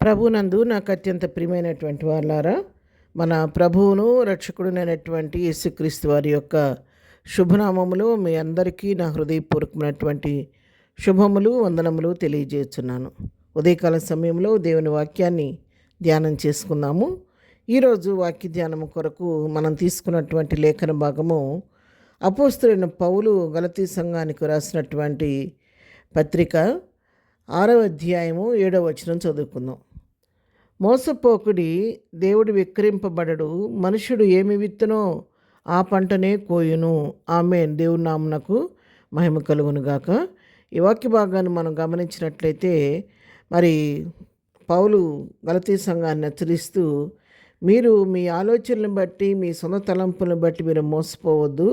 ప్రభునందు నాకు అత్యంత ప్రియమైనటువంటి వాళ్ళారా, మన ప్రభువును రక్షకుడునైనటువంటి యేసుక్రీస్తు వారి యొక్క శుభనామములు మీ అందరికీ నా హృదయపూర్వకమైనటువంటి శుభములు వందనములు తెలియజేస్తున్నాను. ఉదయకాల సమయంలో దేవుని వాక్యాన్ని ధ్యానం చేసుకుందాము. ఈరోజు వాక్య ధ్యానము కొరకు మనం తీసుకున్నటువంటి లేఖన భాగము అపోస్తలుడైన పౌలు గలతీ సంఘానికి రాసినటువంటి పత్రిక 6వ అధ్యాయము 7వ వచనం చదువుకుందాం. మోసపోకుడి, దేవుడు విక్రింపబడడు, మనుషుడు ఏమి విత్తునో ఆ పంటనే కోయును. ఆమేన్. దేవుని నామమునకు మహిమ కలుగునుగాక. ఈ వాక్య భాగాన్ని మనం గమనించినట్లయితే మరి పౌలు గలతీ సంఘాన్ని హెచ్చరిస్తూ, మీరు మీ ఆలోచనలను బట్టి మీ సొంత తలంపులను బట్టి మీరు మోసపోవద్దు.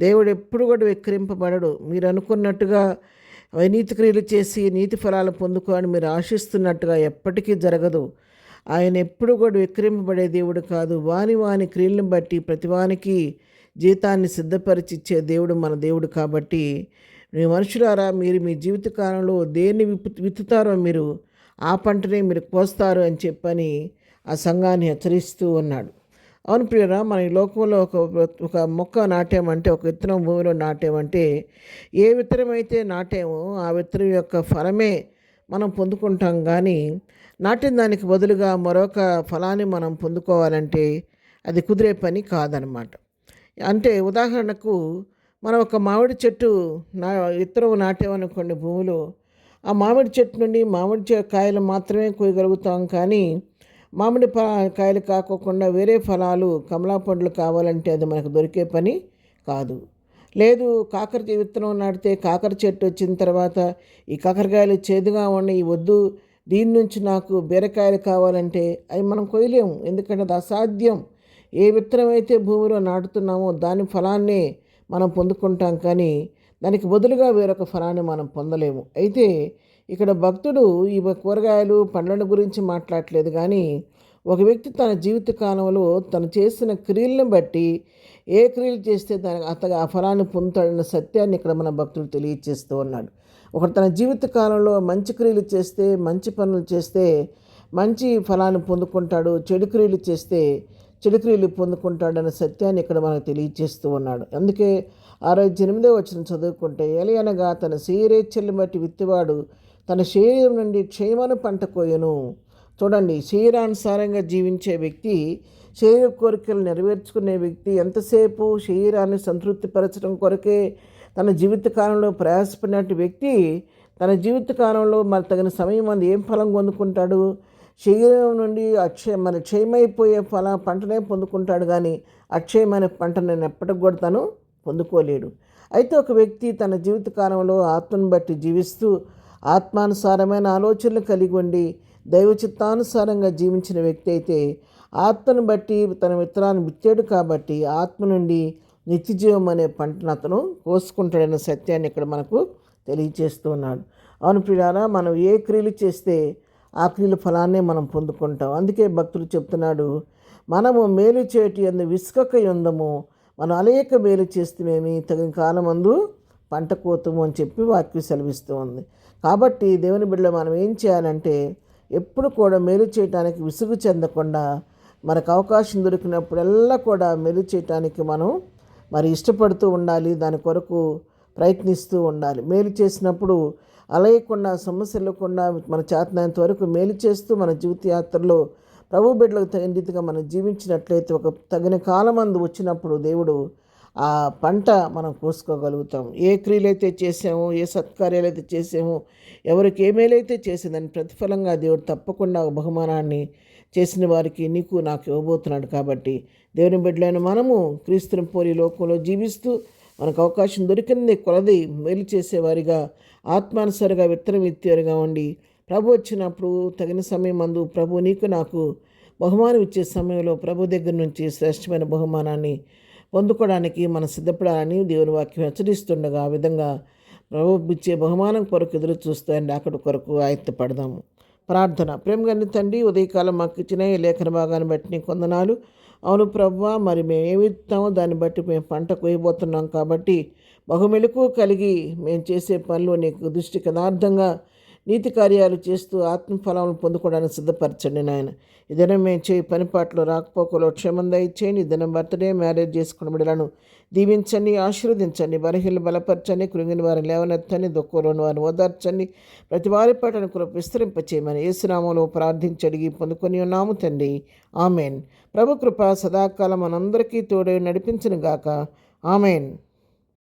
దేవుడు ఎప్పుడు కూడా విక్రింపబడడు. మీరు అనుకున్నట్టుగా అవినీతి క్రియలు చేసి నీతి ఫలాలు పొందుకోవాలని మీరు ఆశిస్తున్నట్టుగా ఎప్పటికీ జరగదు. ఆయన ఎప్పుడు కూడా విక్రింపబడే దేవుడు కాదు. వాని క్రియలను బట్టి ప్రతివానికి జీతాన్ని సిద్ధపరిచి ఇచ్చే దేవుడు మన దేవుడు. కాబట్టి మీ మనుషులారా, మీరు మీ జీవిత కాలంలో దేన్ని విత్తుతారో మీరు ఆ పంటనే మీరు కోస్తారు అని చెప్పని ఆ సంఘాన్ని హెచ్చరిస్తూ ఉన్నాడు. అవును ప్రియరా, మన ఈ లోకంలో ఒక మొక్క నాటామంటే, ఒక విత్తనం భూమిలో నాటామంటే, ఏ విత్తనం అయితే నాటామో ఆ విత్తనం యొక్క ఫలమే మనం పొందుకుంటాం. కానీ నాటిన దానికి బదులుగా మరొక ఫలాన్ని మనం పొందుకోవాలంటే అది కుదిరే పని కాదనమాట. అంటే ఉదాహరణకు మనం ఒక మామిడి చెట్టు విత్తనం నాటామనుకోండి భూమిలో, ఆ మామిడి చెట్టు నుండి మామిడి కాయలు మాత్రమే కోయగలుగుతాం. కానీ మామిడి కాయలు కాకోకుండా వేరే ఫలాలు, కమలా పండ్లు కావాలంటే అది మనకు దొరికే పని కాదు. లేదు, కాకర విత్తనం నాటితే కాకర చెట్టు వచ్చిన తర్వాత ఈ కాకరకాయలు చేదుగా ఉన్నాయి, వద్దు, దీని నుంచి నాకు బీరకాయలు కావాలంటే అవి మనం కొయ్యలేము. ఎందుకంటే అది అసాధ్యం. ఏ విత్తనం అయితే భూమిలో నాటుతున్నామో దాని ఫలాన్నే మనం పొందుకుంటాం. కానీ దానికి బదులుగా వేరొక ఫలాన్ని మనం పొందలేము. అయితే ఇక్కడ భక్తుడు ఈ కూరగాయలు పండ్లను గురించి మాట్లాడలేదు. కానీ ఒక వ్యక్తి తన జీవిత కాలంలో తను చేసిన క్రియలను బట్టి ఏ క్రియలు చేస్తే అతను ఆ ఫలాన్ని పొందుతాడన్న సత్యాన్ని ఇక్కడ మన భక్తుడు తెలియచేస్తూ ఉన్నాడు. ఒకడు తన జీవిత కాలంలో మంచి క్రియలు చేస్తే, మంచి పనులు చేస్తే మంచి ఫలాన్ని పొందుకుంటాడు, చెడు క్రియలు చేస్తే చెడు క్రియలు పొందుకుంటాడన్న సత్యాన్ని ఇక్కడ మనకు తెలియచేస్తూ ఉన్నాడు. అందుకే 6:8 వచనం చదువుకుంటే, ఎలయనగా తన శరీరేచ్ఛలను బట్టి విత్తువాడు తన శరీరం నుండి క్షేమను పంట కోయను. చూడండి, శరీరానుసారంగా జీవించే వ్యక్తి, శరీర కోరికలు నెరవేర్చుకునే వ్యక్తి ఎంతసేపు శరీరాన్ని సంతృప్తిపరచడం కొరకే తన జీవితకాలంలో ప్రయాసపడినట్టు వ్యక్తి తన జీవితకాలంలో మరి తగిన సమయం అందు ఏం ఫలం పొందుకుంటాడు? శరీరం నుండి క్షయమైపోయే పంటనే పొందుకుంటాడు. కానీ అక్షయమైన పంట నేను ఎప్పటికి కూడా తను పొందుకోలేడు. అయితే ఒక వ్యక్తి తన జీవితకాలంలో ఆత్మను బట్టి జీవిస్తూ ఆత్మానుసారమైన ఆలోచనలు కలిగి ఉండి దైవ చిత్తానుసారంగా జీవించిన వ్యక్తి అయితే ఆత్మను బట్టి తన విత్తనాన్ని విత్తాడు. కాబట్టి ఆత్మ నుండి నిత్యజీవం అనే పంటను అతను కోసుకుంటాడన్న సత్యాన్ని ఇక్కడ మనకు తెలియచేస్తూ ఉన్నాడు. అవును ప్రియులారా, మనం ఏ క్రియలు చేస్తే ఆ క్రియల ఫలాన్నే మనం పొందుకుంటాం. అందుకే భక్తుడు చెప్తున్నాడు, మనము మేలు చేయటి అందు విసుకక ఉందము, మనం అనేక మేలు చేస్తేమేమి తగిన కాలమందు పంట కోతము అని చెప్పి వాక్యం సెలవిస్తూ ఉంది. కాబట్టి దేవుని బిడ్డలు మనం ఏం చేయాలంటే, ఎప్పుడు కూడా మేలు చేయటానికి విసుగు చెందకుండా మనకు అవకాశం దొరికినప్పుడల్లా కూడా మేలు చేయటానికి మనం మరి ఇష్టపడుతూ ఉండాలి. దాని కొరకు ప్రయత్నిస్తూ ఉండాలి. మేలు చేసినప్పుడు అలయకుండా, సమస్యలకుండా మన చేతనంత వరకు మేలు చేస్తూ మన జీవిత యాత్రలో ప్రభు బిడ్డలకు తగిన రీతిగా మనం జీవించినట్లయితే ఒక తగిన కాలమందు వచ్చినప్పుడు దేవుడు ఆ పంట మనం కోసుకోగలుగుతాం. ఏ క్రియలైతే చేసామో, ఏ సత్కార్యాలు అయితే చేసామో, ఎవరికి ఏమేలైతే చేసిందని ప్రతిఫలంగా దేవుడు తప్పకుండా బహుమానాన్ని చేసిన వారికి నీకు నాకు ఇవ్వబోతున్నాడు. కాబట్టి దేవుని బిడ్డలైన మనము క్రీస్తుని పోలి లోకంలో జీవిస్తూ మనకు అవకాశం దొరికింది కొలది మేలు చేసేవారిగా, ఆత్మానుసారిగా విత్తనం విత్తేవారిగా ఉండి ప్రభు వచ్చినప్పుడు తగిన సమయం అందు ప్రభు నీకు నాకు బహుమానం ఇచ్చే సమయంలో ప్రభు దగ్గర నుంచి శ్రేష్టమైన బహుమానాన్ని పొందుకోవడానికి మనం సిద్ధపడాలని దేవుని వాక్యం హెచ్చరిస్తుండగా, ఆ విధంగా ప్రభు ఇచ్చే బహుమానం కొరకు ఎదురు చూస్తాయండి. అక్కడి కొరకు ఆయత్తపడదాము. ప్రార్థన. ప్రేమగల తండ్రి, ఉదయకాలం మాకు ఇచ్చిన ఈ లేఖన భాగాన్ని బట్టి నీకు వందనాలు. అవును ప్రభువా, మరి మేము ఏమి ఇస్తామో దాన్ని బట్టి మేము పంట కోయబోతున్నాం. కాబట్టి బహుమెలుకు కలిగి మేము చేసే పనులు నీకు దృష్టికి యథార్థంగా నీతి కార్యాలు చేస్తూ ఆత్మఫలాలను పొందుకోవడానికి సిద్ధపరచండి నాయన. ఈ దినం మేము చేయి పనిపాట్లు రాకపోకలో క్షేమం దయచేయండి. ఈ దినం బర్త్డే మ్యారేజ్ చేసుకున్న బిడ్డలను దీవించండి, ఆశీర్వదించండి. బలహీనలు బలపరచండి, కృంగిన వారిని లేవనెత్తండి, దుఃఖంలోని వారిని ఓదార్చండి. ప్రతి వారి పట్ల కృప విస్తరింపచేయమని యేసునామములో ప్రార్థించి అడిగి పొందుకొని ఉన్నాము తండ్రి. ఆమెన్. ప్రభు కృప సదాకాలం మనందరికీ తోడై నడిపించును గాక. ఆమెన్.